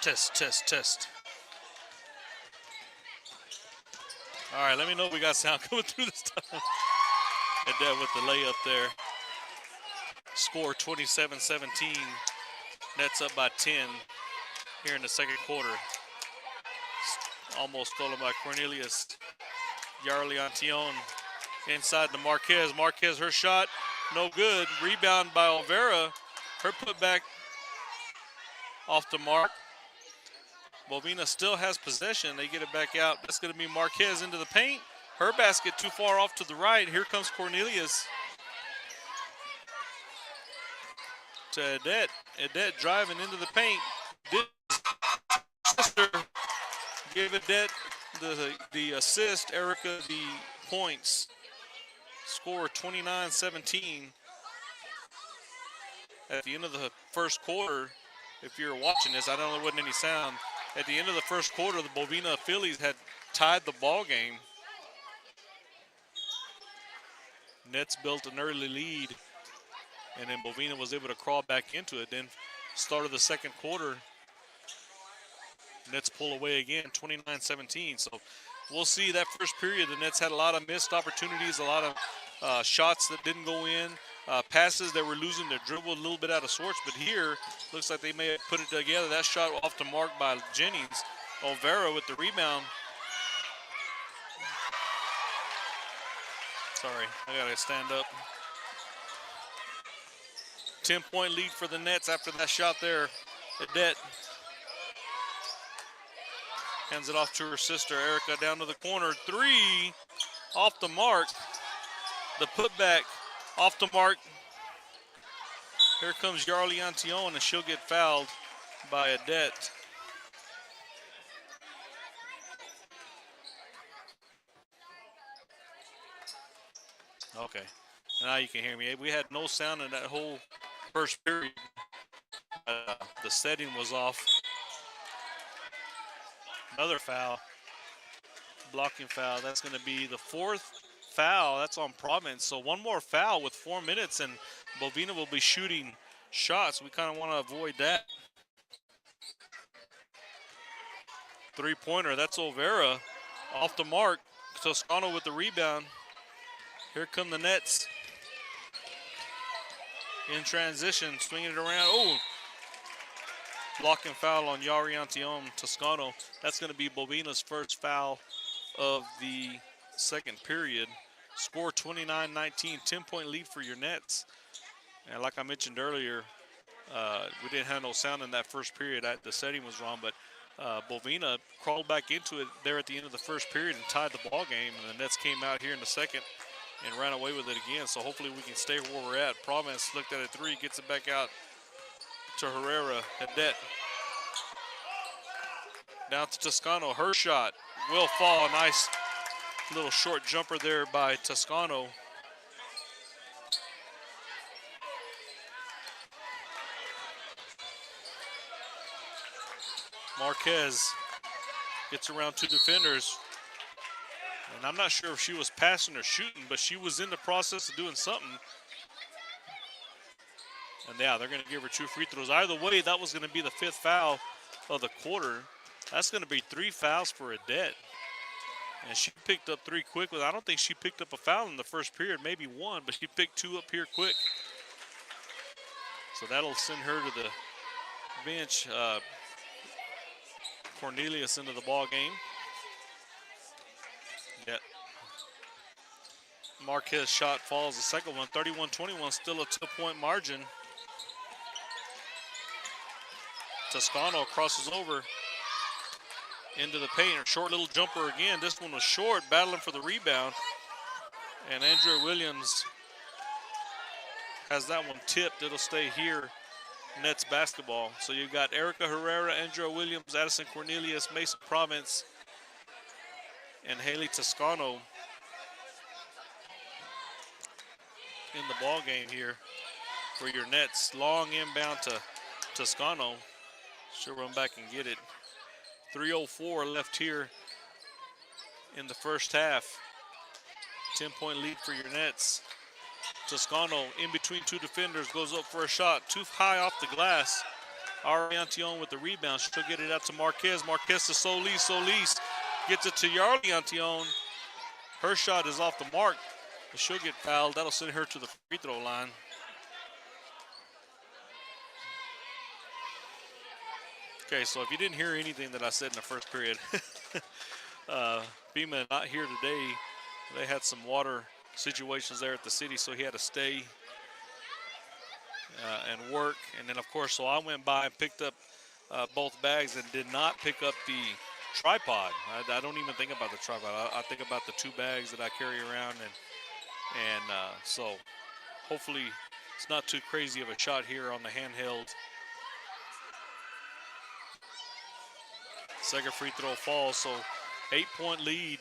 Test. All right, let me know if we got sound coming through this time. And that with the layup there. Score 27-17. Nets up by 10 here in the second quarter. Almost stolen by Cornelius. Yarli Antion inside to Marquez. Marquez, her shot, no good. Rebound by Olvera. Her putback off the mark. Bovina still has possession. They get it back out. That's going to be Marquez into the paint. Her basket too far off to the right. Here comes Cornelius to Edet. Edet driving into the paint. Sister gave Edet the assist. Erica the points. Score 29-17. At the end of the first quarter, if you're watching this, I don't know, there wasn't any sound. At the end of the first quarter, the Bovina Fillies had tied the ball game. Nets built an early lead, and then Bovina was able to crawl back into it. Then start of the second quarter, Nets pull away again, 29-17. So we'll see that first period. The Nets had a lot of missed opportunities, a lot of shots that didn't go in, passes that were losing their dribble a little bit out of sorts. But here, looks like they may have put it together. That shot off the mark by Jennings. Olvera with the rebound. Sorry, I gotta stand up. 10-point lead for the Nets after that shot there. Edet hands it off to her sister, Erica, down to the corner. Three off the mark. The putback off the mark. Here comes Yarli Antion, and she'll get fouled by Edet. Okay, now you can hear me. We had no sound in that whole first period. The setting was off. Another foul, blocking foul. That's going to be the fourth foul. That's on Providence. So one more foul with 4 minutes, and Bovina will be shooting shots. We kind of want to avoid that. Three-pointer, that's Olvera. Off the mark, Toscano with the rebound. Here come the Nets. In transition, swinging it around. Oh, blocking foul on Yarli Antion, Toscano. That's going to be Bovina's first foul of the second period. Score 29-19, 10-point lead for your Nets. And like I mentioned earlier, we didn't have no sound in that first period. The setting was wrong, but Bovina crawled back into it there at the end of the first period and tied the ball game. And the Nets came out here in the second and ran away with it again. So hopefully we can stay where we're at. Providence looked at a three, gets it back out to Herrera. Edet down to Toscano. Her shot will fall. Nice little short jumper there by Toscano. Marquez gets around two defenders. And I'm not sure if she was passing or shooting, but she was in the process of doing something. And yeah, they're going to give her 2 free throws. Either way, that was going to be the 5th foul of the quarter. That's going to be 3 fouls for Edet. And she picked up 3 quickly. I don't think she picked up a foul in the first period, maybe 1, but she picked 2 up here quick. So that'll send her to the bench. Cornelius into the ball game. Yeah. Marquez shot falls, the second one, 31-21, still a 2-point margin. Toscano crosses over into the paint. A short little jumper again. This one was short, battling for the rebound. And Andrea Williams has that one tipped. It'll stay here, Nets basketball. So you've got Erica Herrera, Andrea Williams, Addison Cornelius, Mason Province, and Haley Toscano in the ball game here for your Nets. Long inbound to Toscano. She'll run back and get it. 3:04 left here in the first half. 10-point lead for your Nets. Toscano in between 2 defenders, goes up for a shot. Too high off the glass. Ariantion with the rebound. She'll get it out to Marquez. Marquez to Solis. Solis gets it to Ariantion. Her shot is off the mark, but she'll get fouled. That'll send her to the free throw line. Okay, so if you didn't hear anything that I said in the first period, Bima not here today. They had some water situations there at the city, so he had to stay and work. And then, of course, so I went by and picked up both bags and did not pick up the tripod. I don't even think about the tripod. I think about the 2 bags that I carry around, and so hopefully it's not too crazy of a shot here on the handheld. Second free throw falls, so 8-point lead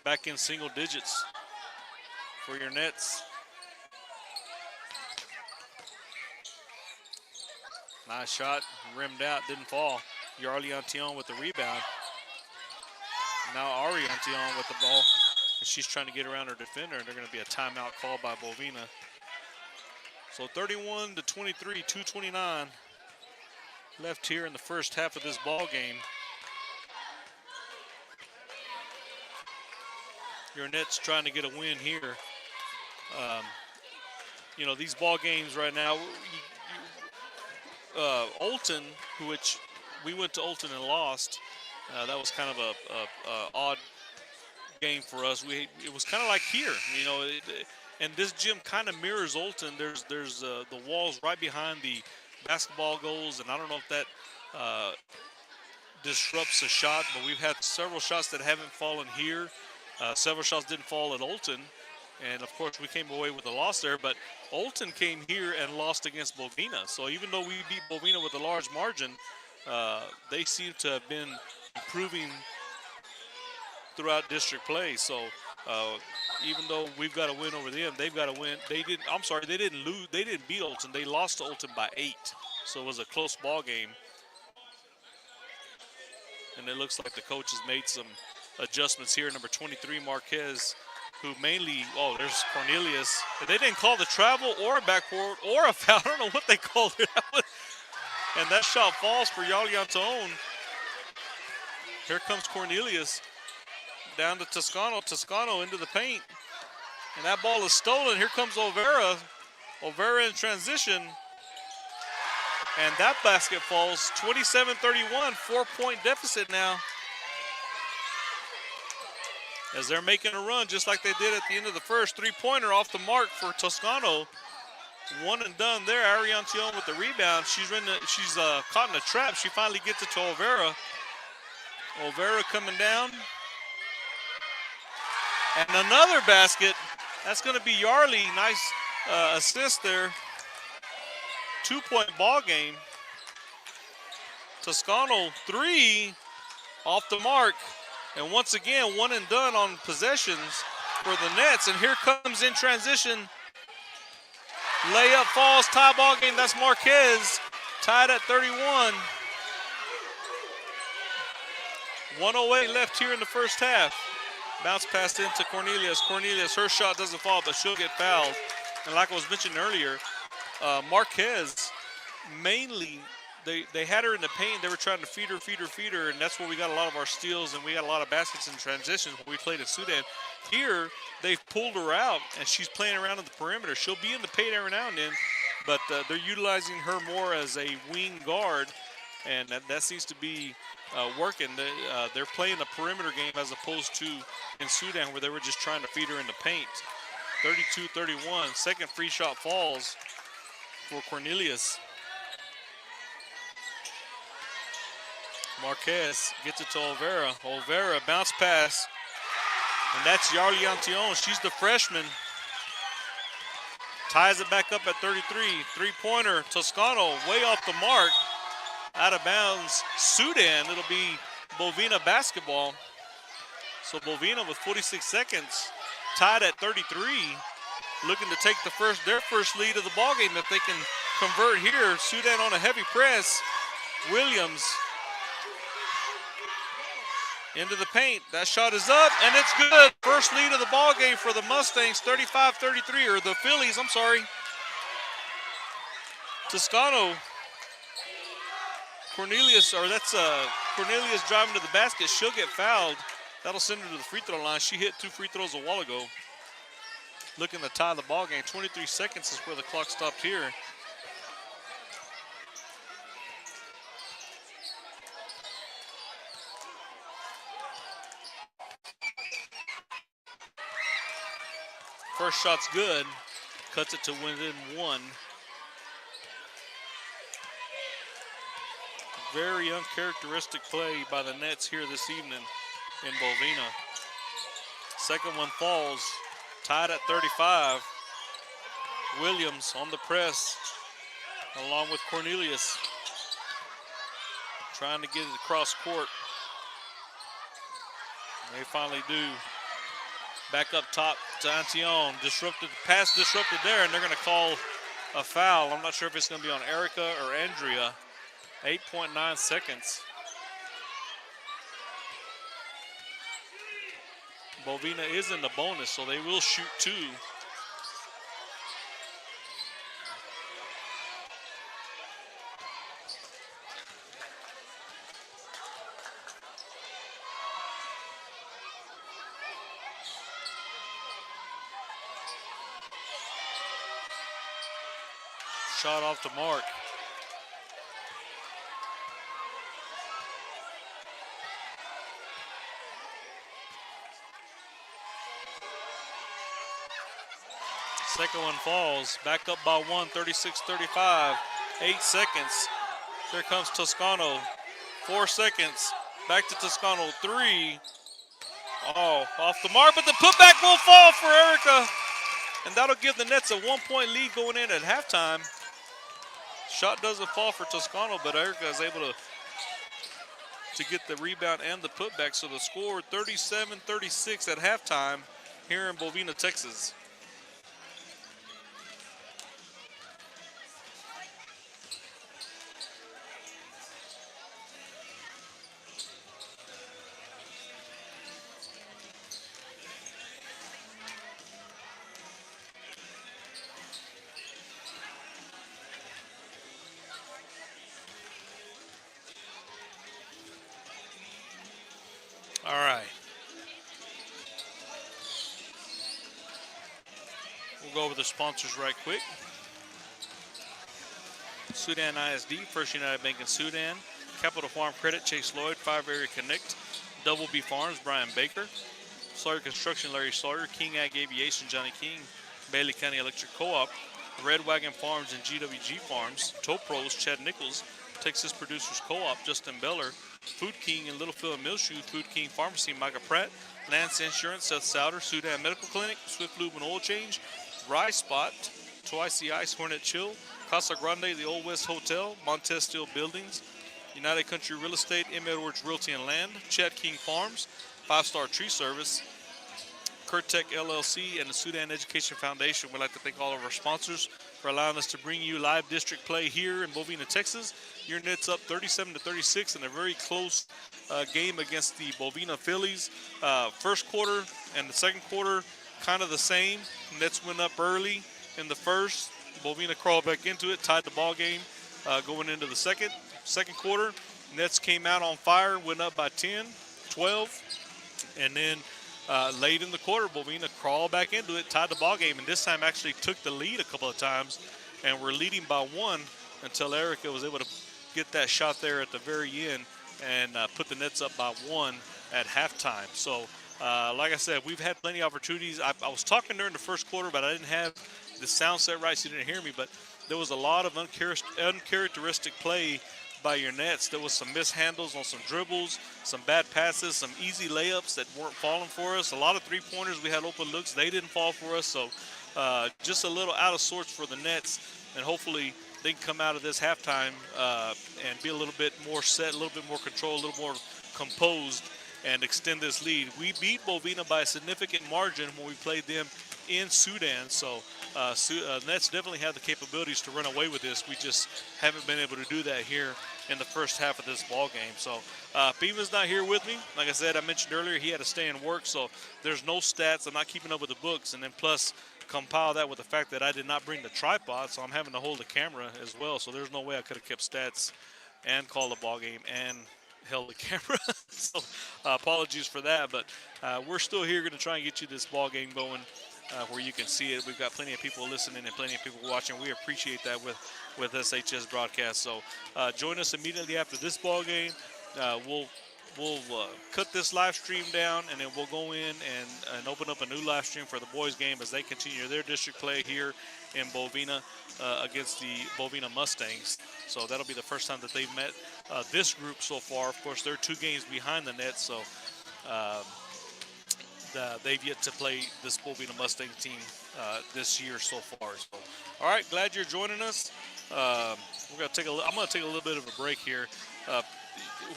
back in single digits for your Nets. Nice shot, rimmed out, didn't fall. Ariantion with the rebound. Now Ariantion with the ball, and she's trying to get around her defender, and they're going to be a timeout called by Bovina. So 31-23, 2:29 left here in the first half of this ball game. Your Nets trying to get a win here. You know, these ball games right now, Olton, which we went to Olton and lost. That was kind of a odd game for us. It was kind of like here, you know, and this gym kind of mirrors Olton. There's the walls right behind the basketball goals, and I don't know if that disrupts a shot, but we've had several shots that haven't fallen here. Several shots didn't fall at Olton, and of course we came away with a loss there, but Olton came here and lost against Bovina. So even though we beat Bovina with a large margin, they seem to have been improving throughout district play. So even though we've got to win over them, they've got to win. They didn't lose. They didn't beat Olton. They lost to Olton by 8. So it was a close ball game. And it looks like the coach has made some adjustments here. Number 23, Marquez, who mainly, there's Cornelius. They didn't call the travel or a backboard or a foul. I don't know what they called it. And that shot falls for Ariantion. Here comes Cornelius down to Toscano. Toscano into the paint. And that ball is stolen. Here comes Olvera. Olvera in transition. And that basket falls. 27-31, 4-point deficit now. As they're making a run just like they did at the end of the first. 3-pointer off the mark for Toscano. One and done there. Ariantion with the rebound. She's caught in a trap. She finally gets it to Olvera. Olvera coming down. And another basket. That's going to be Yarley. Nice assist there. 2-point ball game. Toscano 3 off the mark. And once again, one and done on possessions for the Nets. And here comes in transition. Layup falls, tie ball game. That's Marquez, tied at 31. 1:08 left here in the first half. Bounce pass into Cornelius. Cornelius, her shot doesn't fall, but she'll get fouled. And like I was mentioning earlier, Marquez, mainly, they had her in the paint. They were trying to feed her, and that's where we got a lot of our steals, and we got a lot of baskets in transition when we played in Sudan. Here, they've pulled her out, and she's playing around in the perimeter. She'll be in the paint every now and then, but they're utilizing her more as a wing guard, and that seems to be working. They're playing a perimeter game as opposed to in Sudan where they were just trying to feed her in the paint. 32-31, second free shot falls for Cornelius. Marquez gets it to Olvera. Olvera, bounce pass. And that's Ariantion. She's the freshman. Ties it back up at 33. Three-pointer, Toscano, way off the mark. Out of bounds, Sudan. It'll be Bovina basketball. So Bovina with 46 seconds, tied at 33. Looking to take their first lead of the ballgame if they can convert here. Sudan on a heavy press. Williams into the paint. That shot is up, and it's good. First lead of the ball game for the Mustangs, 35-33, or the Fillies, I'm sorry. Toscano Cornelius, or that's Cornelius driving to the basket. She'll get fouled. That'll send her to the free throw line. She hit 2 free throws a while ago. Looking to tie the ball game. 23 seconds is where the clock stopped here. First shot's good. Cuts it to within 1. Very uncharacteristic play by the Nets here this evening in Bovina. Second one falls. Tied at 35. Williams on the press along with Cornelius. Trying to get it across court. They finally do. Back up top to Antillon. Pass disrupted there, and they're going to call a foul. I'm not sure if it's going to be on Erica or Andrea. 8.9 seconds. Bovina is in the bonus, so they will shoot 2. Shot off the mark. Second one falls. Back up by 1, 36-35. 8 seconds. Here comes Toscano. 4 seconds. Back to Toscano. 3. Oh, off the mark, but the putback will fall for Erica. And that'll give the Nets a 1-point lead going in at halftime. Shot doesn't fall for Toscano, but Erica is able to get the rebound and the putback. So the score 37-36 at halftime here in Bovina, Texas. All right. We'll go over the sponsors right quick. Sudan ISD, First United Bank in Sudan. Capital Farm Credit, Chase Lloyd. 5 Area Connect. Double B Farms, Brian Baker. Sawyer Construction, Larry Sawyer. King Ag Aviation, Johnny King. Bailey County Electric Co-op. Red Wagon Farms and GWG Farms. Tow Pros, Chad Nichols. Texas Producers Co-op, Justin Beller. Food King in Littlefield and Millshoe, Food King Pharmacy, Micah Pratt, Lance Insurance, Seth Souter, Sudan Medical Clinic, Swift Lube and Oil Change, Rye Spot, Twice the Ice, Hornet Chill, Casa Grande, the Old West Hotel, Montez Steel Buildings, United Country Real Estate, M. Edwards Realty and Land, Chad King Farms, 5 Star Tree Service, Curtech LLC, and the Sudan Education Foundation. We'd like to thank all of our sponsors for allowing us to bring you live district play here in Bovina, Texas. Your Nets up 37-36 in a very close game against the Bovina Fillies. First quarter and the second quarter kind of the same. Nets went up early in the first. Bovina crawled back into it, tied the ball game going into the second quarter. Nets came out on fire, went up by 10, 12, and then late in the quarter, Bovina crawled back into it, tied the ball game, and this time actually took the lead a couple of times, and we're leading by 1 until Erica was able to get that shot there at the very end and put the Nets up by 1 at halftime. So, like I said, we've had plenty of opportunities. I was talking during the first quarter, but I didn't have the sound set right, so you didn't hear me, but there was a lot of uncharacteristic play by your Nets. There was some mishandles on some dribbles, some bad passes, some easy layups that weren't falling for us. A lot of three-pointers, we had open looks. They didn't fall for us, so just a little out of sorts for the Nets, and hopefully they can come out of this halftime and be a little bit more set, a little bit more control, a little more composed, and extend this lead. We beat Bovina by a significant margin when we played them in Sudan, so Nets definitely have the capabilities to run away with this. We just haven't been able to do that here in the first half of this ball game. So Beavan's not here with me. Like I said, I mentioned earlier, he had to stay and work, so there's no stats. I'm not keeping up with the books, and then plus compile that with the fact that I did not bring the tripod, so I'm having to hold the camera as well, so there's no way I could have kept stats and call the ball game and held the camera. So apologies for that, but we're still here going to try and get you this ball game going where you can see it. We've got plenty of people listening and plenty of people watching. We appreciate that with SHS broadcast. So join us immediately after this ball game. We'll cut this live stream down, and then we'll go in and open up a new live stream for the boys game as they continue their district play here in Bovina against the Bovina Mustangs. So that'll be the first time that they've met this group so far. Of course, they're 2 games behind the net, so they've yet to play this Bovina Mustang team this year so far. So, all right, glad you're joining us. I'm going to take a little bit of a break here.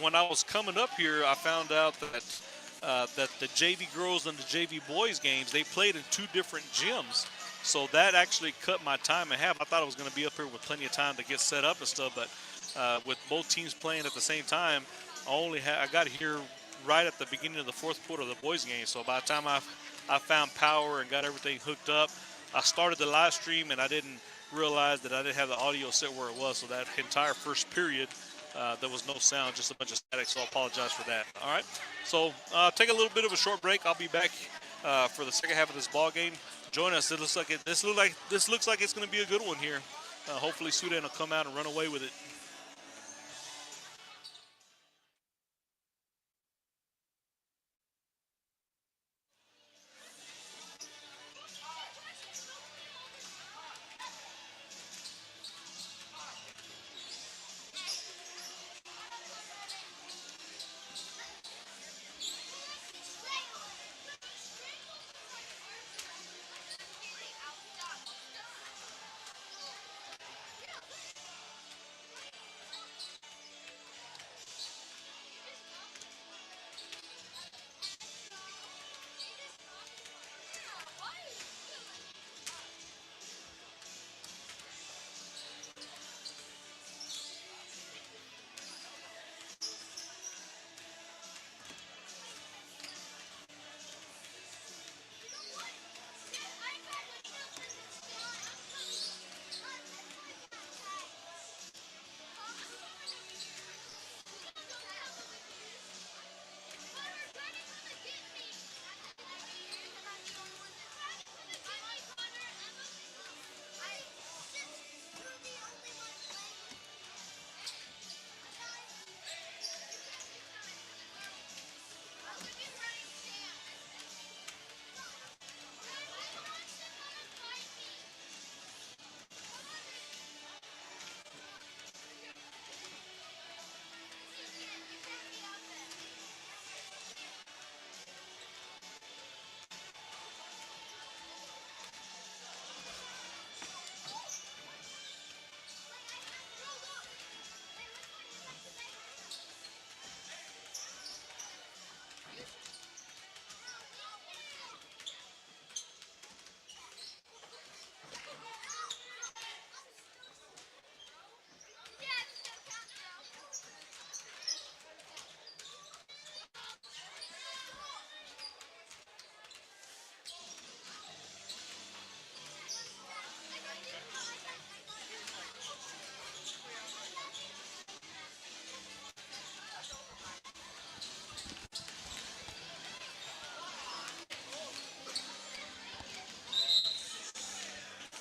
When I was coming up here, I found out that the JV girls and the JV boys games, they played in 2 different gyms. So that actually cut my time in half. I thought I was going to be up here with plenty of time to get set up and stuff, but with both teams playing at the same time, I got here right at the beginning of the 4th quarter of the boys game. So by the time I found power and got everything hooked up, I started the live stream and I didn't realize that I didn't have the audio set where it was. So that entire first period, there was no sound, just a bunch of static, so I apologize for that. All right, so take a little bit of a short break. I'll be back for the second half of this ball game. Join us. This looks like it's going to be a good one here. Hopefully, Sudan will come out and run away with it.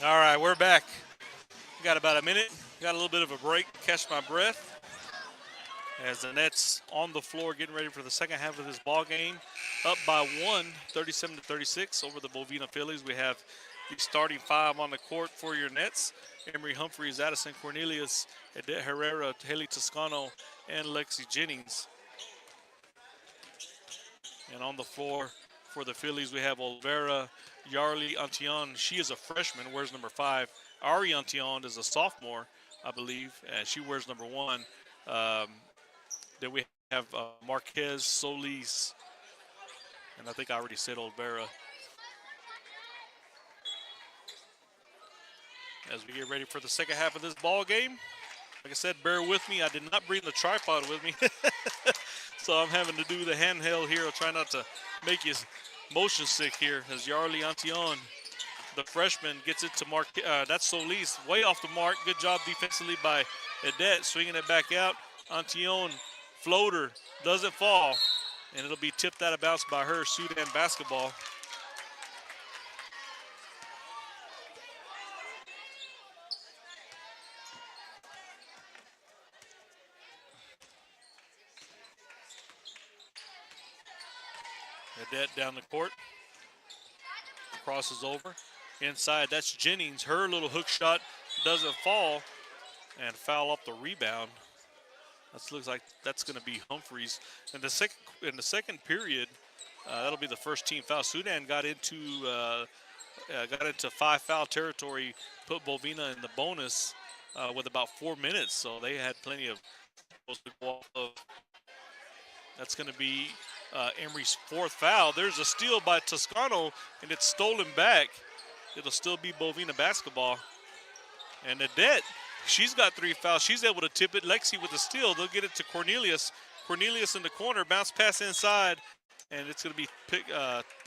All right, we're back. Got about a minute. Got a little bit of a break. Catch my breath. As the Nets on the floor getting ready for the second half of this ball game. Up by 1, 37-36 over the Bovina Fillies. We have the starting 5 on the court for your Nets. Emery Humphreys, Addison Cornelius, Edette Herrera, Haley Toscano, and Lexi Jennings. And on the floor for the Fillies, we have Olvera Yarli Antion. She is a freshman, wears number 5. Ari Antion is a sophomore, I believe, and she wears number 1. Then we have Marquez Solis, and I think I already said Olvera. As we get ready for the second half of this ball game. Like I said, bear with me. I did not bring the tripod with me. So I'm having to do the handheld here. I'll try not to make you motion sick here as Yarli Antion, the freshman, gets it to Mark. That's Solis, way off the mark. Good job defensively by Edette, swinging it back out. Antion, floater, doesn't fall. And it'll be tipped out of bounds by her, Sudan basketball. Adet down the court. Crosses over. Inside, that's Jennings. Her little hook shot doesn't fall. And foul off the rebound. That looks like that's going to be Humphreys. In the second period, that'll be the first team foul. Sudan got into 5-foul territory, put Bovina in the bonus with about 4 minutes. So they had plenty of to go off of. That's going to be Emery's 4th foul. There's a steal by Toscano, and it's stolen back. It'll still be Bovina basketball. And Adet, she's got 3 fouls. She's able to tip it. Lexi with the steal. They'll get it to Cornelius. Cornelius in the corner. Bounce pass inside. And it's going to be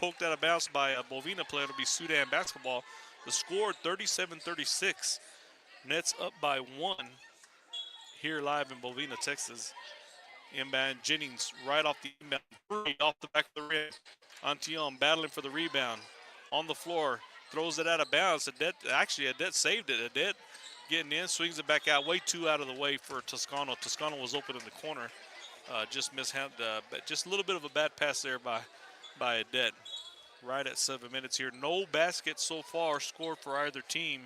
poked out of bounds by a Bovina player. It'll be Sudan basketball. The score 37-36. Nets up by 1 here live in Bovina, Texas. Inbound Jennings right off the inbound. Off the back of the rim. Antion battling for the rebound. On the floor. Throws it out of bounds. Adet saved it. Adet getting in, swings it back out. Way too out of the way for Toscano. Toscano was open in the corner. Just mishandled. Just a little bit of a bad pass there by Adet. Right at 7 minutes here. No baskets so far scored for either team.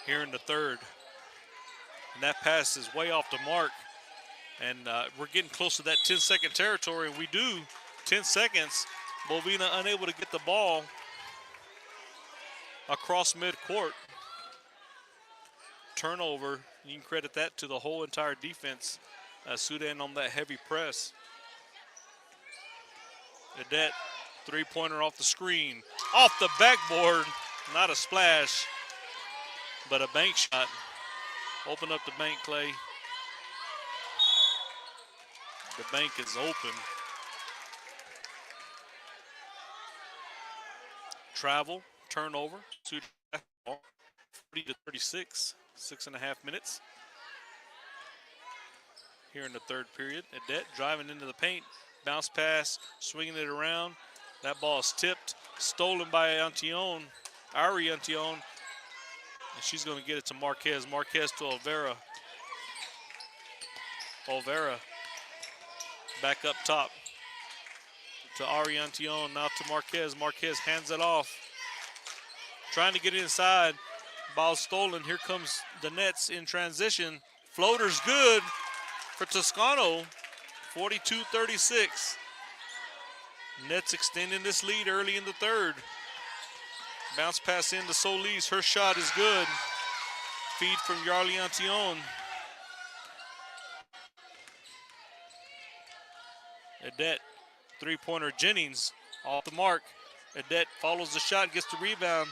Here in the third. And that pass is way off the mark. And we're getting close to that 10-second territory. And we do. 10 seconds. Bovina unable to get the ball across midcourt. Turnover. You can credit that to the whole entire defense. Sudan on that heavy press. Adet, 3-pointer off the screen. Off the backboard. Not a splash, but a bank shot. Open up the bank, Clay. The bank is open. Travel, turnover, 40-36, 6.5 minutes. Here in the third period. Adet driving into the paint, bounce pass, swinging it around. That ball is tipped, stolen by Antion, Ari Antion. And she's going to get it to Marquez. Marquez to Olvera. Olvera back up top to Ari Antion, now to Marquez. Marquez hands it off. Trying to get it inside. Ball stolen. Here comes the Nets in transition. Floater's good for Toscano. 42-36. Nets extending this lead early in the third. Bounce pass in to Solis. Her shot is good. Feed from Yarli Antion. Adet, 3-pointer. Jennings off the mark. Adet follows the shot, gets the rebound.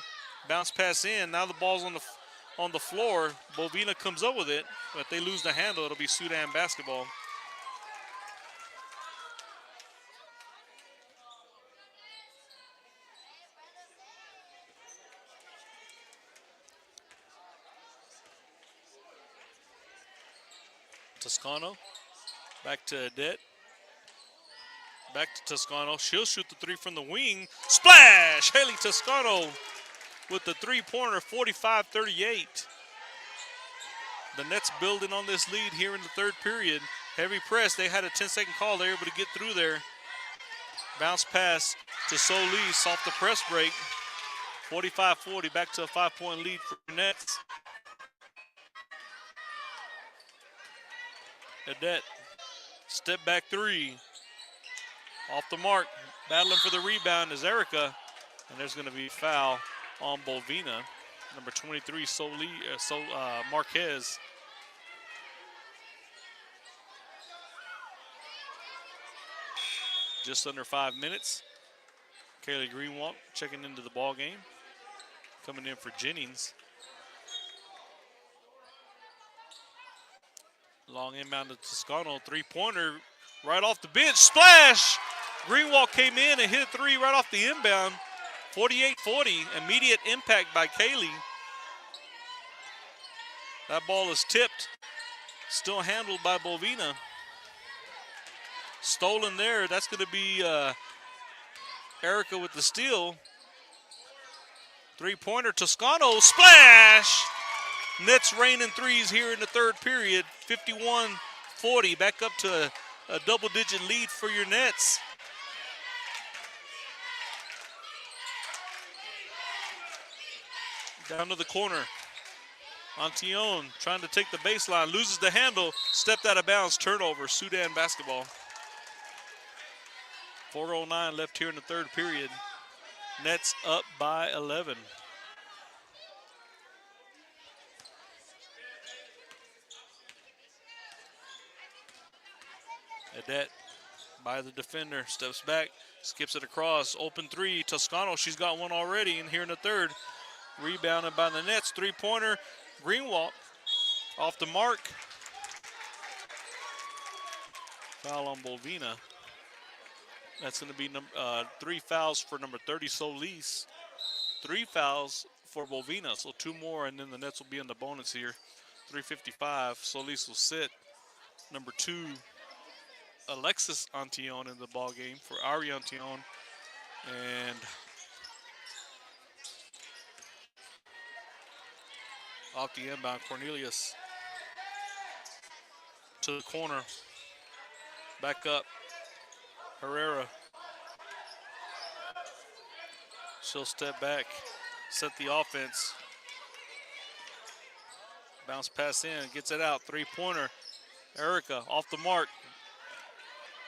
Bounce pass in. Now the ball's on the floor. Bovina comes up with it, but if they lose the handle, it'll be Sudan basketball. Toscano, back to Adet. Back to Toscano. She'll shoot the 3 from the wing. Splash! Haley Toscano with the 3-pointer, 45-38. The Nets building on this lead here in the third period. Heavy press. They had a 10-second call. They're able to get through there. Bounce pass to Solis off the press break. 45-40, back to a 5-point lead for the Nets. Adet, step back 3. Off the mark, battling for the rebound is Erica. And there's going to be a foul on Bovina. Number 23, Marquez. Just under 5 minutes. Kaylee Greenwalk checking into the ball game. Coming in for Jennings. Long inbound to Toscano, 3-pointer right off the bench. Splash! Greenwalk came in and hit a 3 right off the inbound. 48-40, immediate impact by Kaylee. That ball is tipped. Still handled by Bovina. Stolen there. That's going to be Erica with the steal. Three-pointer, Toscano, splash! Nets raining threes here in the third period. 51-40, back up to a double-digit lead for your Nets. Down to the corner. Antion trying to take the baseline, loses the handle, stepped out of bounds, turnover, Sudan basketball. 4:09 left here in the third period. Nets up by 11. Adet by the defender, steps back, skips it across, open three, Toscano, she's got one already in here in the third. Rebounded by the Nets, three-pointer, Greenwald off the mark. Foul on Bovina. That's going to be 3 fouls for number 30, Solis. 3 fouls for Bovina, so 2 more, and then the Nets will be in the bonus here. 3:55, Solis will sit. Number 2, Alexis Antion in the ball game for Ari Antion. And off the inbound, Cornelius to the corner. Back up, Herrera. She'll step back, set the offense. Bounce pass in, gets it out, three-pointer. Erica off the mark.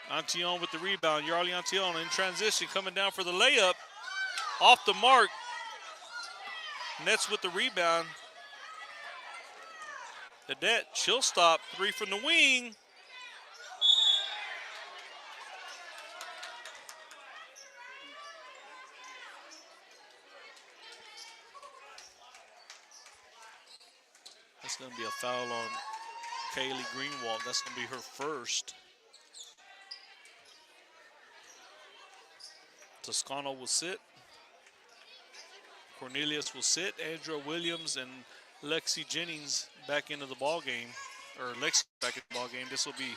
Antion with the rebound. Yarli Antion in transition, coming down for the layup. Off the mark. Nets with the rebound. Adet, she'll stop. 3 from the wing. That's going to be a foul on Kaylee Greenwald. That's going to be her first. Toscano will sit. Cornelius will sit. Andrea Williams and Lexi Jennings back into the ball game, or Lexi back in the ball game. This will be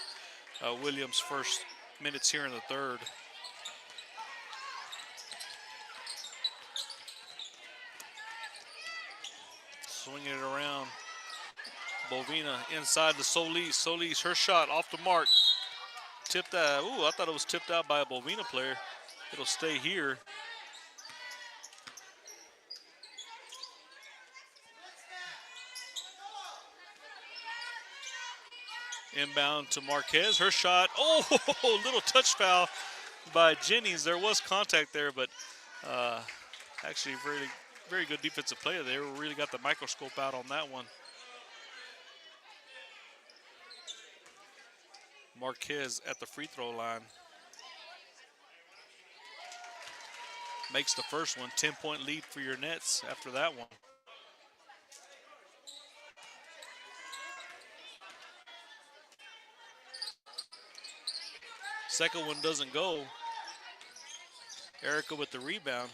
Williams' first minutes here in the third. Swinging it around. Bovina inside to Solis. Solis, her shot off the mark. Tipped out. Ooh, I thought it was tipped out by a Bovina player. It'll stay here. Inbound to Marquez. Her shot. Oh, little touch foul by Jennings. There was contact there, but actually very good defensive player there. Really got the microscope out on that one. Marquez at the free throw line. Makes the first one. 10-point lead for your Nets after that one. Second one doesn't go. Erica with the rebound.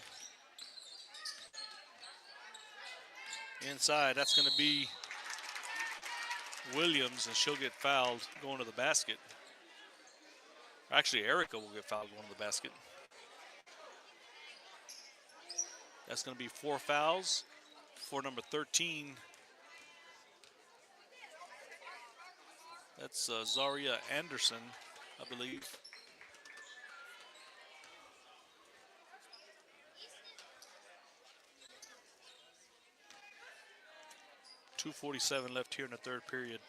Inside, that's going to be Williams, and she'll get fouled going to the basket. Actually, Erica will get fouled going to the basket. That's going to be 4 fouls for number 13. That's Zaria Anderson, I believe. .247 left here in the third period.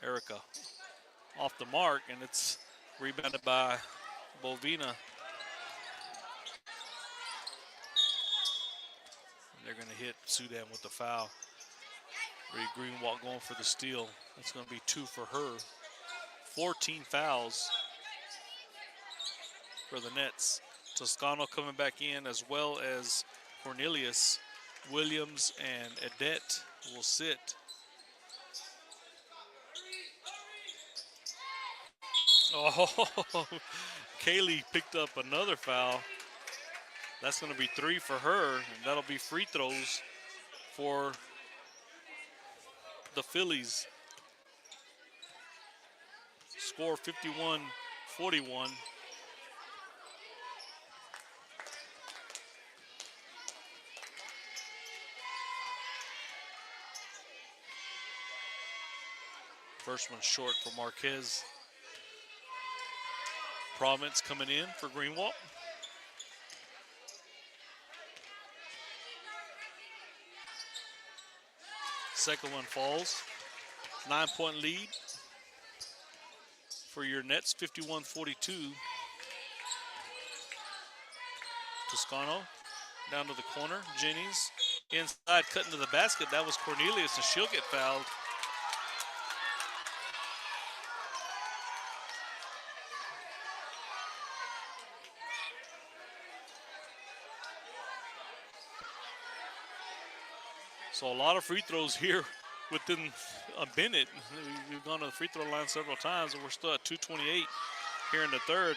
Erica off the mark, and it's rebounded by Bovina. They're going to hit Sudan with the foul. Greenwald going for the steal. That's going to be 2 for her. 14 fouls for the Nets. Toscano coming back in, as well as Cornelius. Williams and Adet will sit. Oh, Kaylee picked up another foul. That's going to be 3 for her, and that'll be free throws for the Fillies. Score 51-41. First one short for Marquez. Province coming in for Greenwald. Second one falls. 9-point lead for your Nets, 51-42. Toscano down to the corner. Jennings inside, cutting to the basket. That was Cornelius, and she'll get fouled. So a lot of free throws here within a minute. We've gone to the free throw line several times, and we're still at 2:28 here in the third.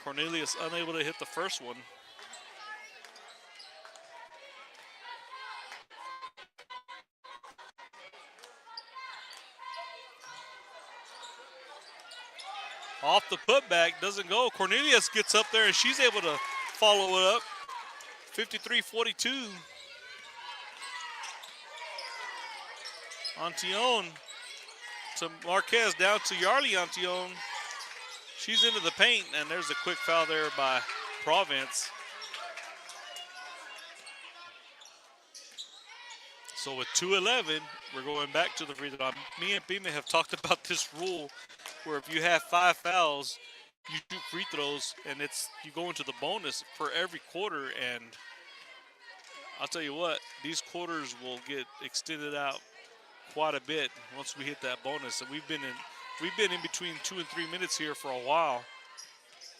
Cornelius unable to hit the first one. Off the putback, doesn't go. Cornelius gets up there, and she's able to follow it up. 53-42. Antion to Marquez, down to Yarly Antion. She's into the paint, and there's a quick foul there by Province. So with 2:11, we're going back to the free throw line. Me and Pima have talked about this rule where if you have 5 fouls, you shoot free throws, and you go into the bonus for every quarter. And I'll tell you what, these quarters will get extended out quite a bit once we hit that bonus. And we've been in between 2 and 3 minutes here for a while.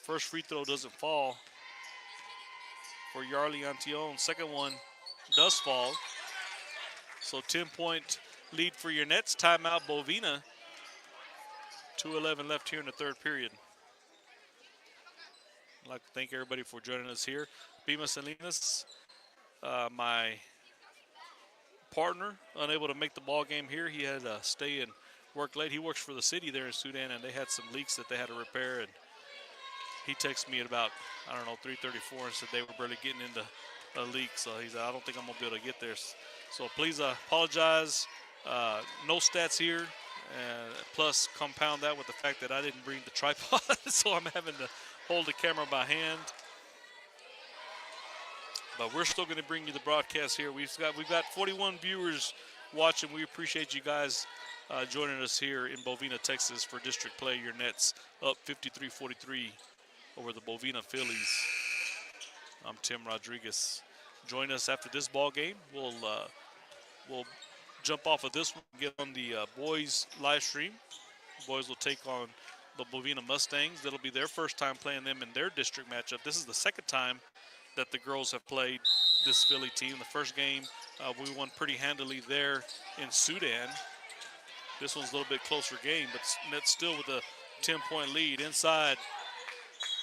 First free throw doesn't fall for Yarly Antion. Second one does fall. So 10-point lead for your Nets. Timeout Bovina. 2:11 left here in the third period. I'd like to thank everybody for joining us here. Bima Salinas, my partner, unable to make the ball game here. He had to stay and work late. He works for the city there in Sudan, and they had some leaks that they had to repair. And he texted me at about, 3:34 and said they were barely getting into a leak. So he said, I don't think I'm going to be able to get there. So please apologize. No stats here. Plus compound that with the fact that I didn't bring the tripod, so I'm having to hold the camera by hand. But we're still going to bring you the broadcast here. We've got 41 viewers watching. We appreciate you guys joining us here in Bovina, Texas for district play. Your Nets up 53-43 over the Bovina Fillies. I'm Tim Rodriguez. Join us after this ball game. We'll jump off of this one and get on the boys live stream. The boys will take on the Bovina Mustangs. That'll be their first time playing them in their district matchup. This is the second time that the girls have played this Philly team. The first game, we won pretty handily there in Sudan. This one's a little bit closer game, but Nets still with a 10-point lead. Inside,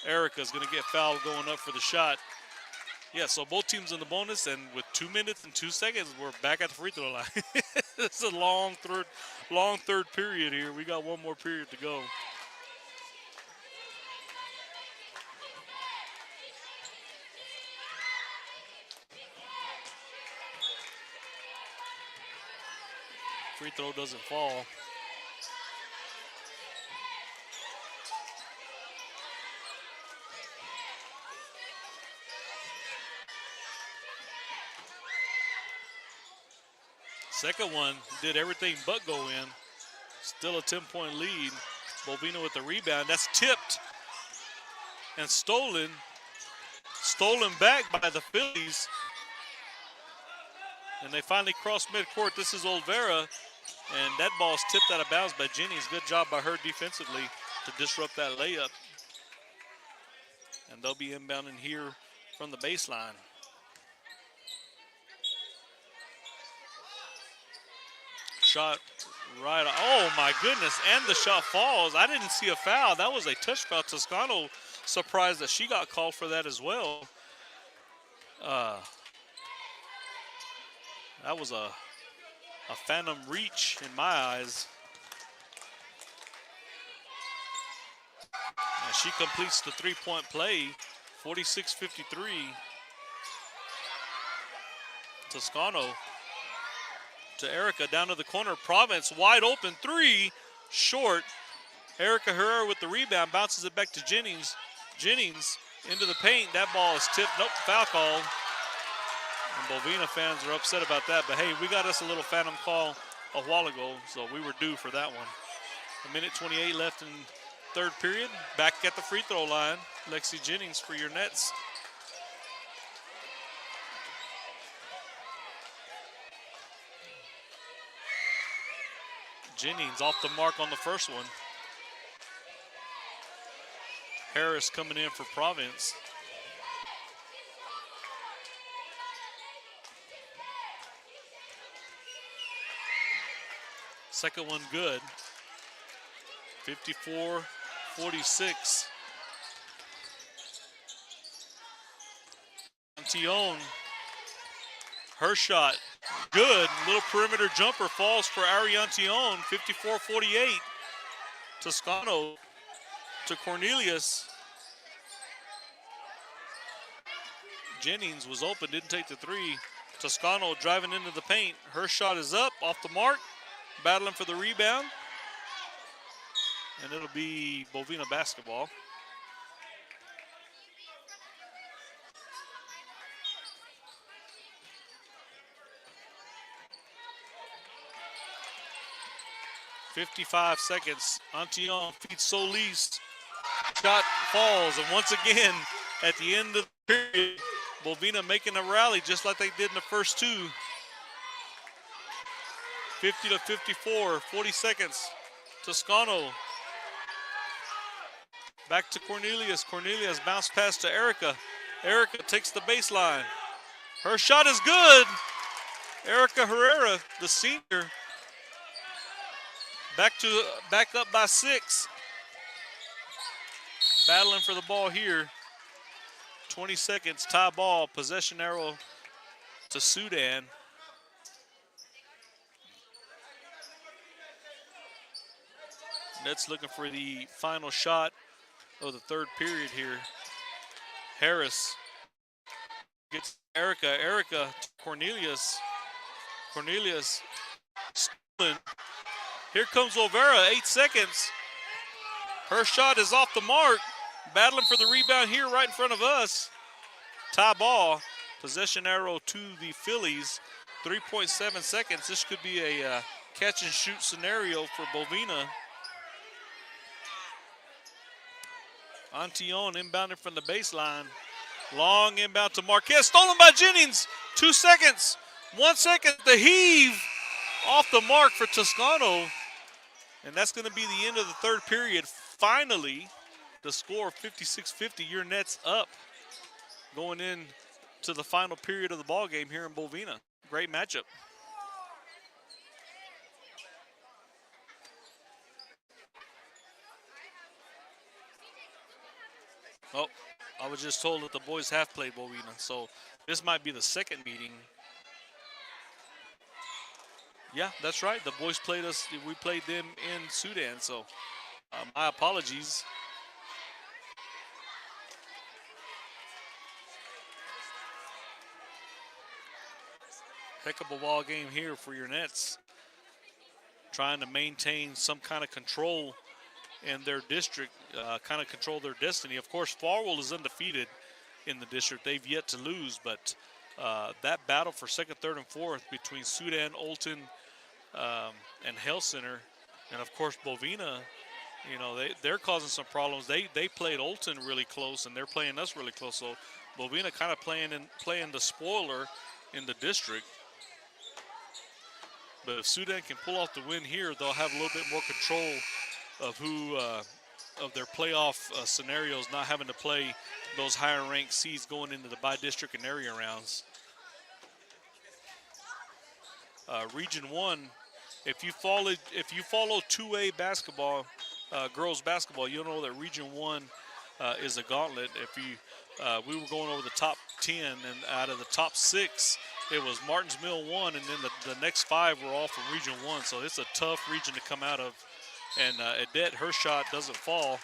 Erica's going to get fouled going up for the shot. Yeah, so both teams in the bonus, and with 2 minutes and 2 seconds, we're back at the free throw line. It's a long third period here. We got one more period to go. Free throw doesn't fall. Second one did everything but go in. Still a 10-point lead. Bovina with the rebound. That's tipped and stolen. Stolen back by the Fillies. And they finally cross midcourt. This is Olvera. And that ball's tipped out of bounds by Jennings. Good job by her defensively to disrupt that layup. And they'll be inbounding here from the baseline. Shot right. Oh, my goodness. And the shot falls. I didn't see a foul. That was a touch foul. Toscano surprised that she got called for that as well. That was a phantom reach in my eyes. And she completes the three-point play, 46-53. Toscano to Erica down to the corner. Province wide open three, short. Erica Herrera with the rebound, bounces it back to Jennings. Jennings into the paint. That ball is tipped. Nope, foul call. And Bovina fans are upset about that. But hey, we got us a little phantom call a while ago, so we were due for that one. A minute 28 left in third period. Back at the free throw line, Lexi Jennings for your Nets. Jennings off the mark on the first one. Harris coming in for Province. Second one good. 54-46. Antion. Her shot, good. Little perimeter jumper falls for Ariantion. 54-48. Toscano to Cornelius. Jennings was open, didn't take the three. Toscano driving into the paint. Her shot is up, off the mark. Battling for the rebound. And it'll be Bovina basketball. .55 seconds. Antion feeds Solis. Shot falls, and once again, at the end of the period, Bovina making a rally just like they did in the first two. 50-54, 40 seconds. Toscano. Back to Cornelius. Cornelius bounce pass to Erica. Erica takes the baseline. Her shot is good. Erica Herrera, the senior, back up by 6. Battling for the ball here. 20 seconds, tie ball, possession arrow to Sudan. Nets looking for the final shot of the third period here. Harris gets Erica. Erica to Cornelius. Cornelius stolen. Here comes Olvera, 8 seconds. Her shot is off the mark. Battling for the rebound here right in front of us. Tie ball. Possession arrow to the Fillies. 3.7 seconds. This could be a catch and shoot scenario for Bovina. Antion inbounding from the baseline. Long inbound to Marquez. Stolen by Jennings. 2 seconds. 1 second. The heave off the mark for Toscano. And that's going to be the end of the third period. Finally, the score 56-50. Your Nets up going in to the final period of the ball game here in Bovina. Great matchup. Oh, I was just told that the boys have played Bovina, so this might be the second meeting. Yeah, that's right. The boys played us. We played them in Sudan, so my apologies. Heck of a ball game here for your Nets. Trying to maintain some kind of control in their district, kind of control their destiny. Of course, Farwell is undefeated in the district. They've yet to lose, but that battle for second, third, and fourth between Sudan, Olton, and Health Center, and of course Bovina, you know, they're causing some problems. They played Olton really close, and they're playing us really close. So Bovina kind of playing the spoiler in the district. But if Sudan can pull off the win here, they'll have a little bit more control of who of their playoff scenarios, not having to play those higher ranked seeds going into the by-district and area rounds. Region 1, if you follow 2A basketball, girls basketball, you'll know that Region 1 is a gauntlet. If you we were going over the top 10, and out of the top 6, it was Martins Mill 1, and then the next 5 were all from Region 1. So it's a tough region to come out of. And Adet, her shot doesn't fall.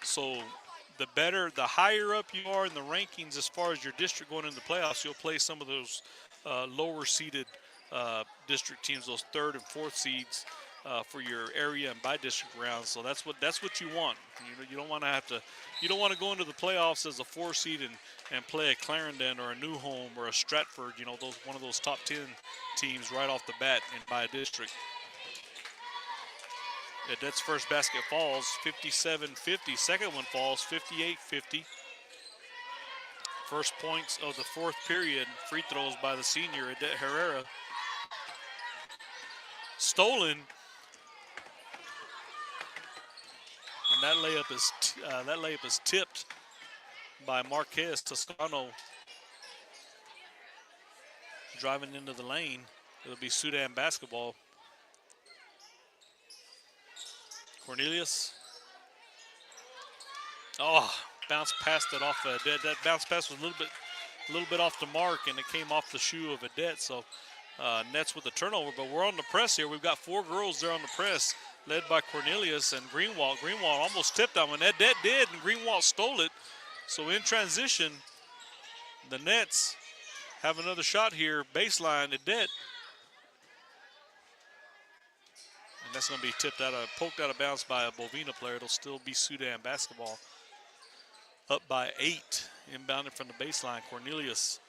So the higher up you are in the rankings as far as your district going into the playoffs, you'll play some of those lower seeded district teams, those 3rd and 4th seeds for your area and by district rounds. So that's what you want. You don't want to go into the playoffs as a 4 seed and play a Clarendon or a New Home or a Stratford. One of those top 10 teams right off the bat and by a district. Adet's first basket falls 57-50. Second one falls 58-50. First points of the 4th period. Free throws by the senior Adet Herrera. Stolen. And that layup is tipped by Marquez Toscano. Driving into the lane. It'll be Sudan basketball. Cornelius. Oh, bounce past it off Adet. That bounce pass was a little bit off the mark, and it came off the shoe of Adet. So Nets with the turnover. But we're on the press here. We've got 4 girls there on the press, led by Cornelius and Greenwald. Greenwald almost tipped that one. Adet did, and Greenwald stole it. So in transition, the Nets have another shot here. Baseline, Adet. And that's going to be poked out of bounds by a Bovina player. It'll still be Sudan basketball. Up by 8, inbounded from the baseline. Cornelius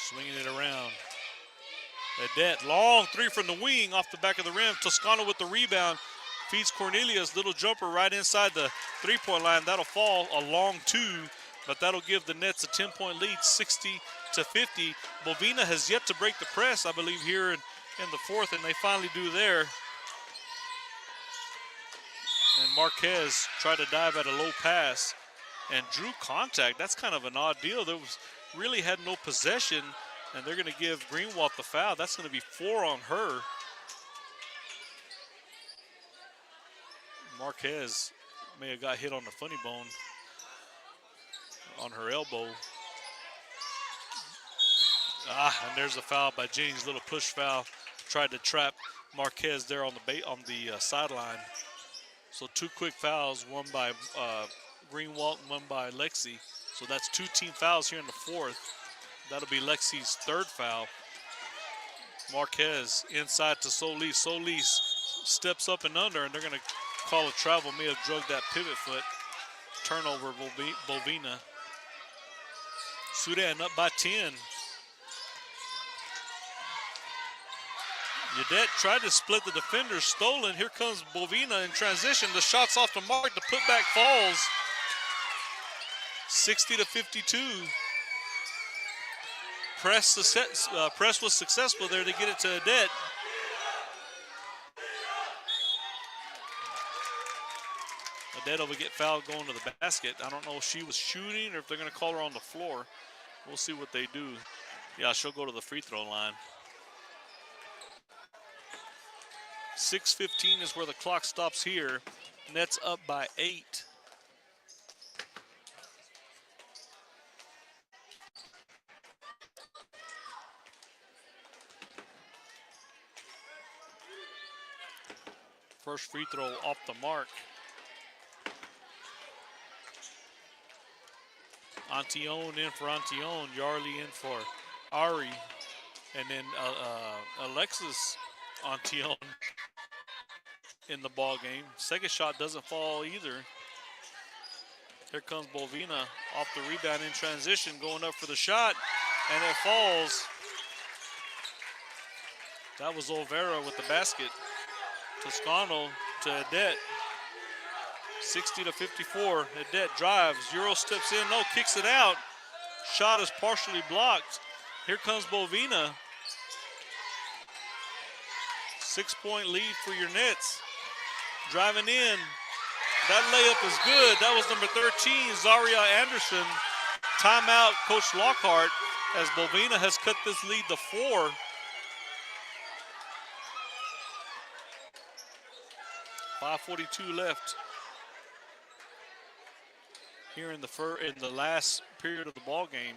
swinging it around. Adet, long 3 from the wing off the back of the rim. Toscano with the rebound. Feeds Cornelius, little jumper right inside the 3-point line. That'll fall a long 2, but that'll give the Nets a 10-point lead, 60-50. Bovina has yet to break the press, I believe, here in the 4th, and they finally do there. And Marquez tried to dive at a low pass and drew contact. That's kind of an odd deal. Really had no possession, and they're going to give Greenwald the foul. That's going to be 4 on her. Marquez may have got hit on the funny bone on her elbow. And there's a foul by Jennings, little push foul. Tried to trap Marquez there on the sideline. So 2 quick fouls, one by Greenwald and one by Lexi. So that's 2 team fouls here in the 4th. That'll be Lexi's 3rd foul. Marquez inside to Solis. Solis steps up and under, and they're going to call a travel. May have drugged that pivot foot. Turnover, Bovina. Sudan up by 10. Adet tried to split the defender, stolen. Here comes Bovina in transition. The shot's off the mark. The putback falls. 60-52. Press was successful there to get it to Adet. Adet will get fouled going to the basket. I don't know if she was shooting or if they're going to call her on the floor. We'll see what they do. Yeah, she'll go to the free throw line. 6:15 is where the clock stops here. Nets up by 8. First free throw off the mark. Antion in for Antion. Yarley in for Ari. And then Alexis Antion in the ball game. Second shot doesn't fall either. Here comes Bovina off the rebound in transition, going up for the shot, and it falls. That was Olvera with the basket. Toscano to Adet. 60-54. Adet drives. Euro steps in. No, kicks it out. Shot is partially blocked. Here comes Bovina. 6-point lead for your Nets. Driving in. That layup is good. That was number 13, Zaria Anderson. Timeout, Coach Lockhart, as Bovina has cut this lead to 4. .542 left here in the last period of the ball game.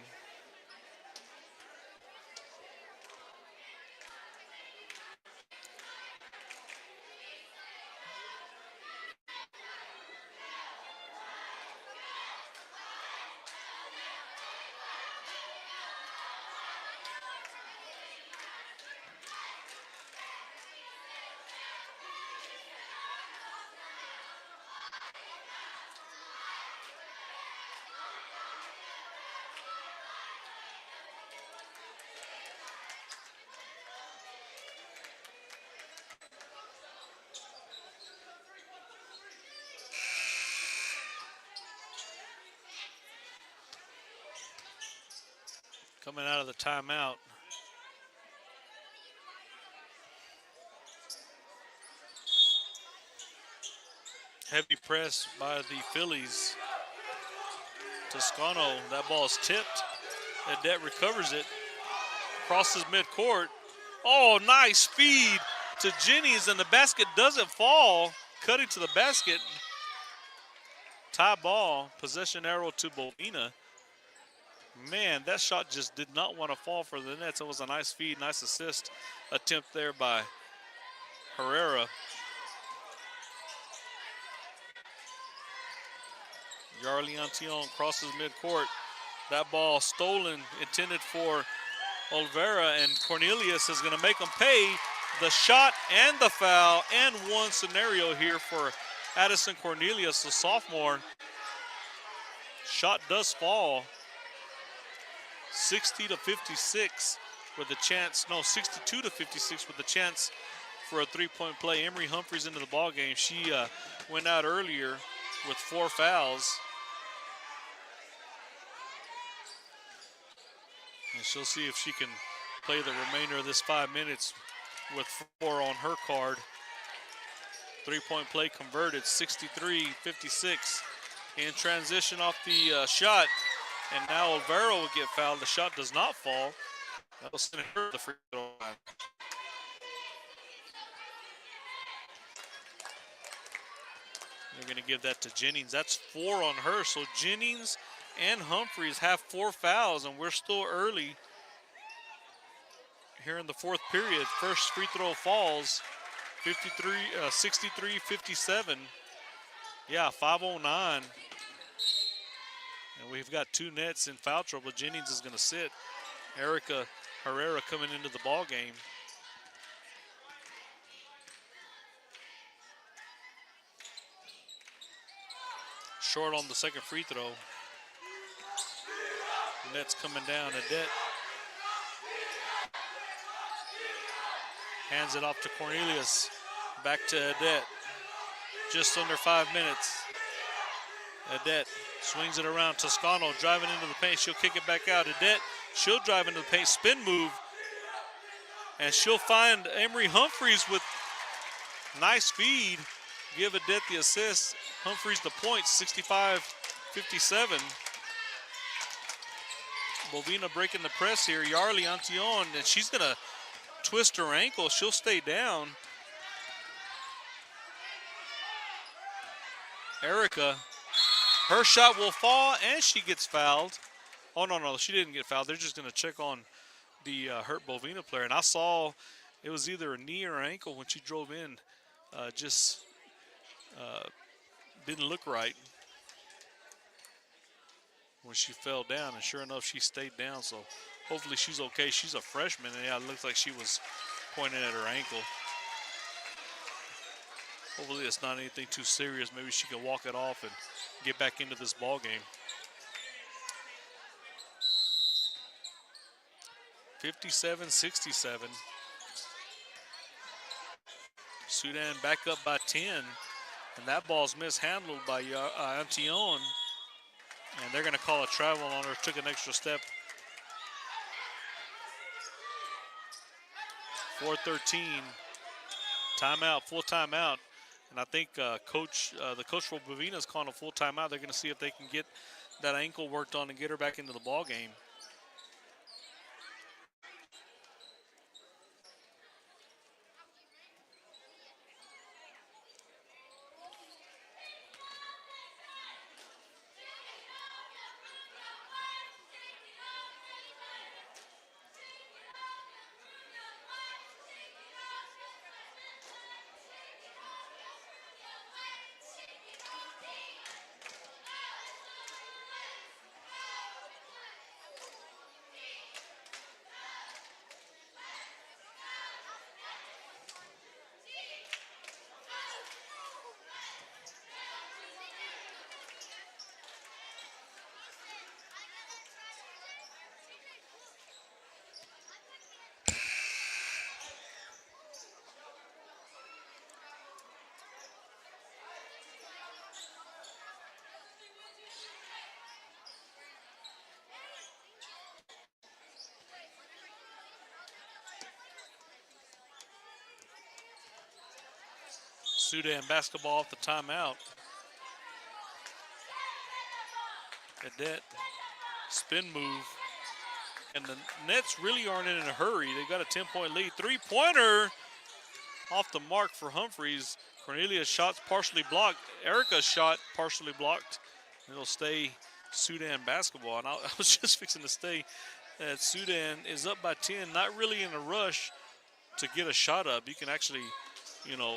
Coming out of the timeout. Heavy press by the Fillies. Toscano, that ball is tipped. Adet recovers it. Crosses midcourt. Oh, nice feed to Jennings, and the basket doesn't fall. Cutting to the basket. Tie ball. Possession arrow to Bovina. Man, that shot just did not want to fall for the Nets. It was a nice feed, nice assist attempt there by Herrera. Yarly Antillon crosses midcourt. That ball stolen, intended for Olvera, and Cornelius is going to make them pay the shot and the foul and one scenario here for Addison Cornelius, the sophomore. Shot does fall. 60-56 with a chance, no, 62-56 with a chance for a three-point play. Emery Humphreys into the ball game. She went out earlier with 4 fouls. And she'll see if she can play the remainder of this 5 minutes with 4 on her card. Three-point play converted, 63-56. In transition off the shot, and now Olvera will get fouled. The shot does not fall. That will send her to the free throw line. They're going to give that to Jennings. That's 4 on her. So Jennings and Humphreys have 4 fouls, and we're still early here in the 4th period. First free throw falls, 63-57. Yeah, 5:09. And we've got 2 Nets in foul trouble. Jennings is going to sit. Erica Herrera coming into the ball game. Short on the second free throw. Nets coming down. Adet hands it off to Cornelius. Back to Adet. Just under 5 minutes. Adet swings it around. Toscano driving into the paint. She'll kick it back out. Adet, she'll drive into the paint. Spin move. And she'll find Emery Humphreys with nice feed. Give Adet the assist. Humphreys the point, 65-57. Bovina breaking the press here. Yarly Antillon, and she's going to twist her ankle. She'll stay down. Erica, her shot will fall, and she gets fouled. Oh, no, she didn't get fouled. They're just going to check on the hurt Bovina player. And I saw it was either a knee or ankle when she drove in. Didn't look right when she fell down. And sure enough, she stayed down. So hopefully she's okay. She's a freshman, and yeah, it looks like she was pointing at her ankle. Hopefully it's not anything too serious. Maybe she can walk it off and get back into this ball game. 57-67. Sudan back up by 10. And that ball's mishandled by Antillon. And they're going to call a travel on her. Took an extra step. 4:13. Timeout, full timeout. And I think the coach for Bovina is calling a full timeout. They're going to see if they can get that ankle worked on and get her back into the ball game. Sudan basketball off the timeout. Cadet spin move. And the Nets really aren't in a hurry. They got a 10-point lead. Three-pointer off the mark for Humphreys. Cornelia's shot's partially blocked. Erica's shot partially blocked. It'll stay Sudan basketball. And I was just fixing to say that Sudan is up by 10, not really in a rush to get a shot up. You can actually, you know,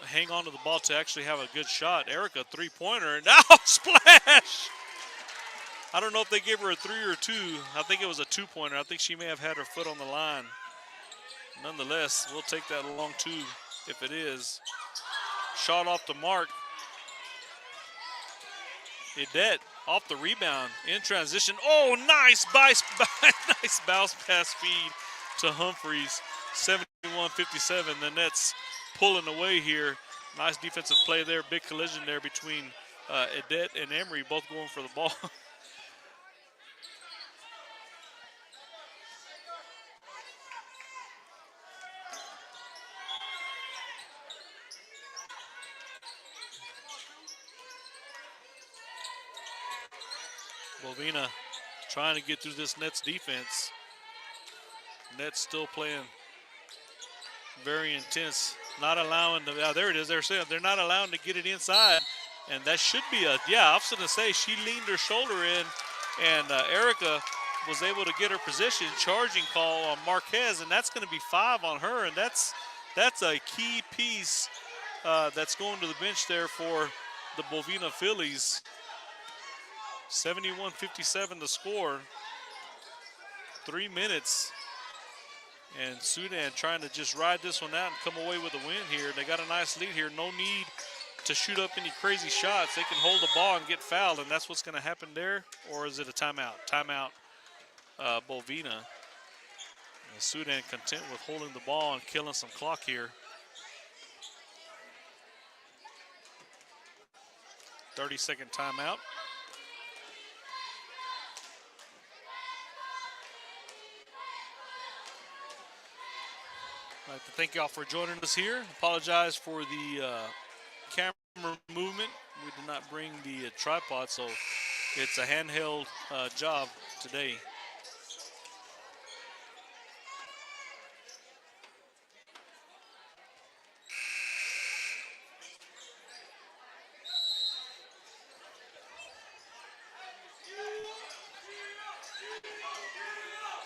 hang on to the ball to actually have a good shot. Erica, three-pointer, and now splash! I don't know if they gave her a 3 or 2. I think it was a 2-pointer. I think she may have had her foot on the line. Nonetheless, we'll take that long 2 if it is. Shot off the mark. Edet off the rebound in transition. Oh, nice nice bounce pass feed to Humphreys. 71-57. The Nets pulling away here. Nice defensive play there. Big collision there between Edet and Emery, both going for the ball. Bovina trying to get through this Nets defense. Nets still playing very intense. Not allowing the, there it is, they're saying they're not allowing to get it inside. And that should be a, I was going to say, she leaned her shoulder in, and Erica was able to get her position. Charging call on Marquez, and that's going to be 5 on her, and that's a key piece that's going to the bench there for the Bovina Fillies. 71-57 the score. 3 minutes. And Sudan trying to just ride this one out and come away with a win here. They got a nice lead here. No need to shoot up any crazy shots. They can hold the ball and get fouled, and that's what's going to happen there. Or is it a timeout? Timeout, Bovina. And Sudan content with holding the ball and killing some clock here. 30-second timeout. I'd like to thank y'all for joining us here. Apologize for the camera movement. We did not bring the tripod, so it's a handheld job today.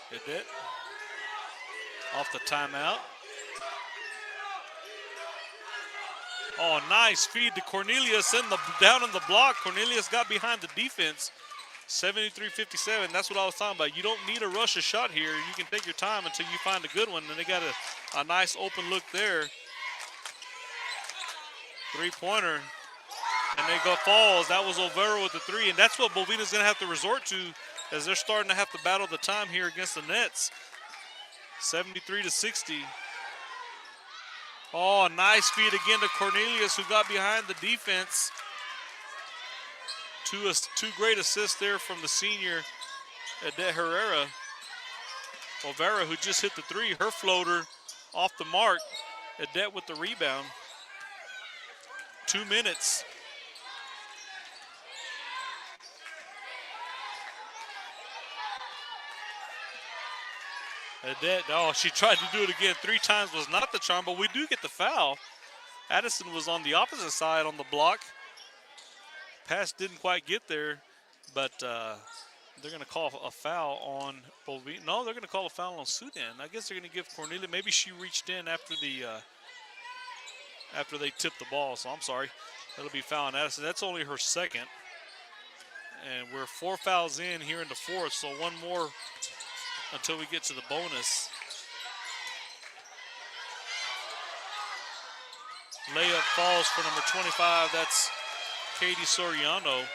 Hit it. Off the timeout. Oh, nice feed to Cornelius down in the block. Cornelius got behind the defense. 73-57. That's what I was talking about. You don't need to rush a shot here. You can take your time until you find a good one. And they got a nice open look there. Three-pointer. And they go falls. That was Olvera with the 3. And that's what Bovina's going to have to resort to as they're starting to have to battle the time here against the Nets. 73-60. Oh, nice feed again to Cornelius, who got behind the defense. Two great assists there from the senior, Edet Herrera. Olvera, who just hit the 3, her floater off the mark. Edet with the rebound. 2 minutes. Edet, oh, she tried to do it again 3 times, was not the charm, but we do get the foul. Addison was on the opposite side on the block. Pass didn't quite get there, but they're going to call a foul on Bovina. No, they're going to call a foul on Sudan. I guess they're going to give Cornelia, maybe she reached in after they tipped the ball, so I'm sorry. That'll be foul on Addison. That's only her second. And we're 4 fouls in here in the 4th, so 1 more until we get to the bonus. Layup falls for number 25. That's Katie Soriano.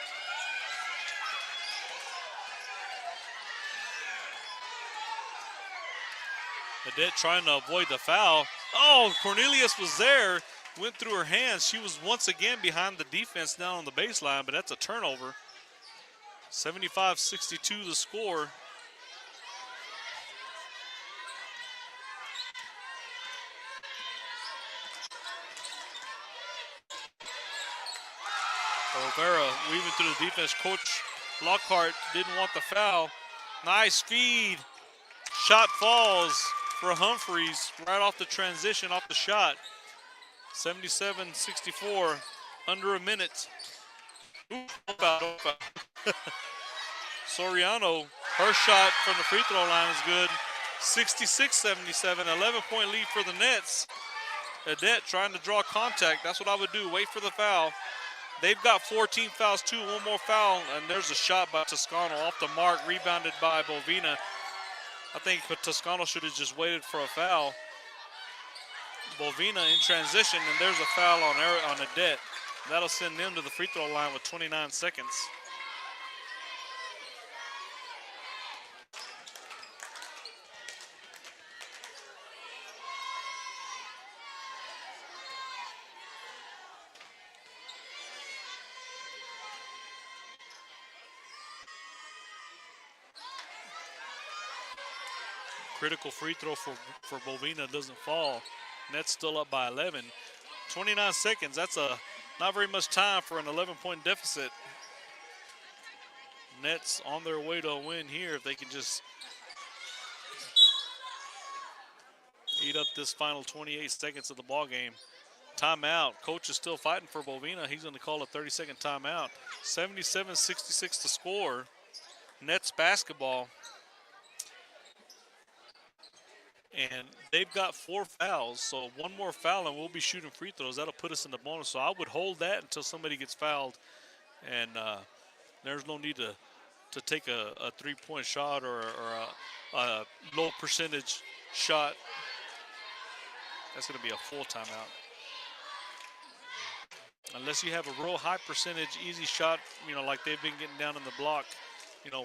Edet trying to avoid the foul. Oh, Cornelius was there. Went through her hands. She was once again behind the defense down on the baseline, but that's a turnover. 75-62 the score. Olvera weaving through the defense. Coach Lockhart didn't want the foul. Nice feed. Shot falls for Humphreys right off the transition, off the shot. 77-64, under a minute. Ooh, foul. Soriano, her shot from the free throw line is good. 66-77, 11-point lead for the Nets. Adet trying to draw contact. That's what I would do, wait for the foul. They've got 14 fouls too, one more foul, and there's a shot by Toscano off the mark, rebounded by Bovina. I think Toscano should have just waited for a foul. Bovina in transition, and there's a foul on Adet. That'll send them to the free throw line with 29 seconds. Critical free throw for Bovina doesn't fall. Nets still up by 11. 29 seconds, that's not very much time for an 11-point deficit. Nets on their way to a win here if they can just eat up this final 28 seconds of the ball game. Timeout. Coach is still fighting for Bovina. He's going to call a 30-second timeout. 77-66 to score. Nets basketball. And they've got 4 fouls, so one more foul and we'll be shooting free throws. That'll put us in the bonus. So I would hold that until somebody gets fouled. And there's no need to take a three-point shot or a low percentage shot. That's going to be a full timeout. Unless you have a real high percentage, easy shot, like they've been getting down in the block,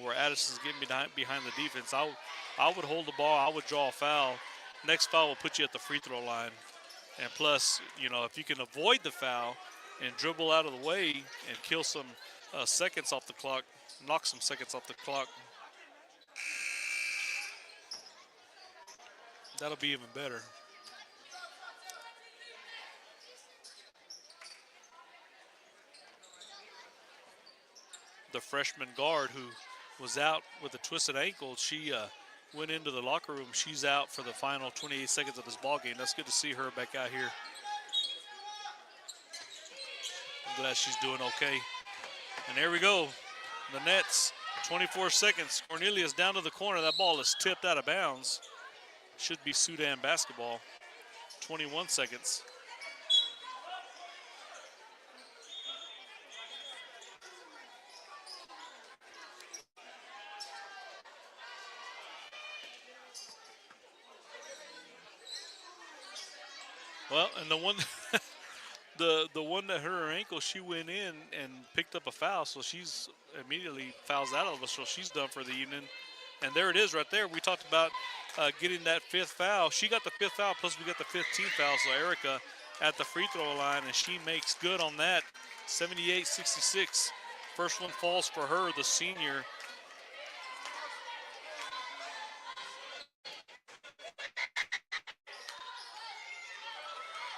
where Addison's getting behind the defense. I would hold the ball. I would draw a foul. Next foul will put you at the free throw line. And plus, if you can avoid the foul and dribble out of the way and kill some seconds off the clock, knock some seconds off the clock, that'll be even better. The freshman guard who was out with a twisted ankle, she went into the locker room. She's out for the final 28 seconds of this ball game. That's good to see her back out here. I'm glad she's doing okay. And there we go. The Nets, 24 seconds. Cornelius down to the corner. That ball is tipped out of bounds. Should be Sudan basketball. 21 seconds. Well, and the one the one that hurt her ankle, she went in and picked up a foul, so she's immediately fouls out of us, so she's done for the evening. And there it is right there. We talked about getting that 5th foul. She got the 5th foul, plus we got the 15th foul, so Erica at the free throw line, and she makes good on that. 78-66. First one falls for her, the senior.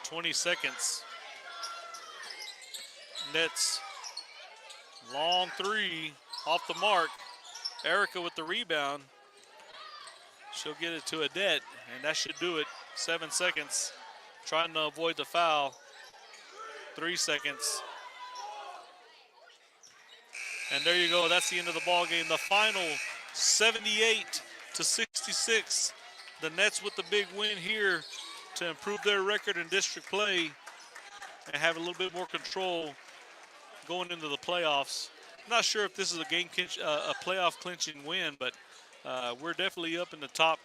.20 seconds. Nets, long 3 off the mark. Erica with the rebound. She'll get it to Adet, and that should do it. 7 seconds. Trying to avoid the foul. 3 seconds. And there you go. That's the end of the ball game. The final 78-66. The Nets with the big win here to improve their record in district play and have a little bit more control going into the playoffs. I'm not sure if this is a playoff clinching win, but we're definitely up in the top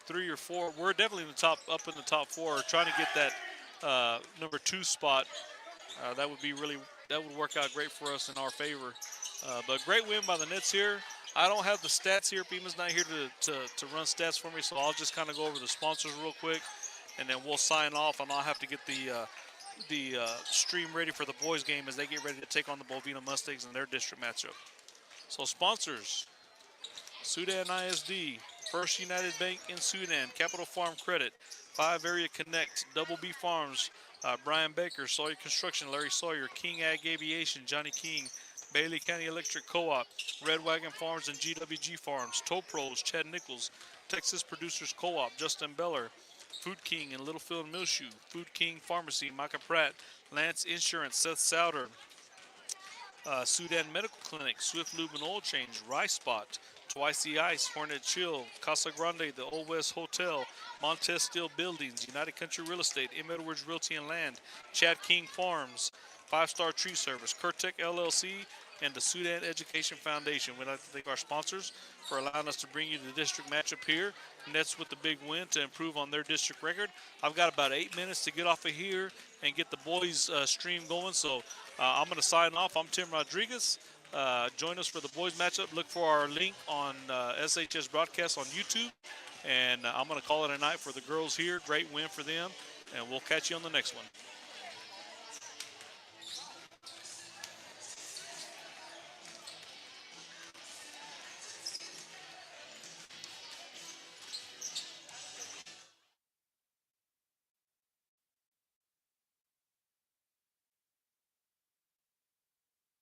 3 or 4. We're definitely up in the top 4, trying to get that number 2 spot. That would work out great for us in our favor. But great win by the Nets here. I don't have the stats here. Pima's not here to run stats for me, so I'll just kind of go over the sponsors real quick, and then we'll sign off, and I'll have to get the stream ready for the boys game as they get ready to take on the Bovina Mustangs in their district matchup. So sponsors: Sudan ISD, First United Bank in Sudan, Capital Farm Credit, 5 Area Connect, Double B Farms, Brian Baker, Sawyer Construction, Larry Sawyer, King Ag Aviation, Johnny King, Bailey County Electric Co-op, Red Wagon Farms and GWG Farms, Tow Pros, Chad Nichols, Texas Producers Co-op, Justin Beller, Food King and Littlefield Millshoe, Food King Pharmacy, Micah Pratt, Lance Insurance, Seth Souder, Sudan Medical Clinic, Swift Lube and Oil Change, Rice Spot, Twice the Ice, Hornet Chill, Casa Grande, the Old West Hotel, Montez Steel Buildings, United Country Real Estate, M. Edwards Realty and Land, Chad King Farms, Five Star Tree Service, Curtec LLC, and the Sudan Education Foundation. We'd like to thank our sponsors for allowing us to bring you the district matchup here. Nets with the big win to improve on their district record. I've got about 8 minutes to get off of here and get the boys stream going. So I'm going to sign off. I'm Tim Rodriguez. Join us for the boys matchup. Look for our link on SHS Broadcast on YouTube. And I'm going to call it a night for the girls here. Great win for them. And we'll catch you on the next one.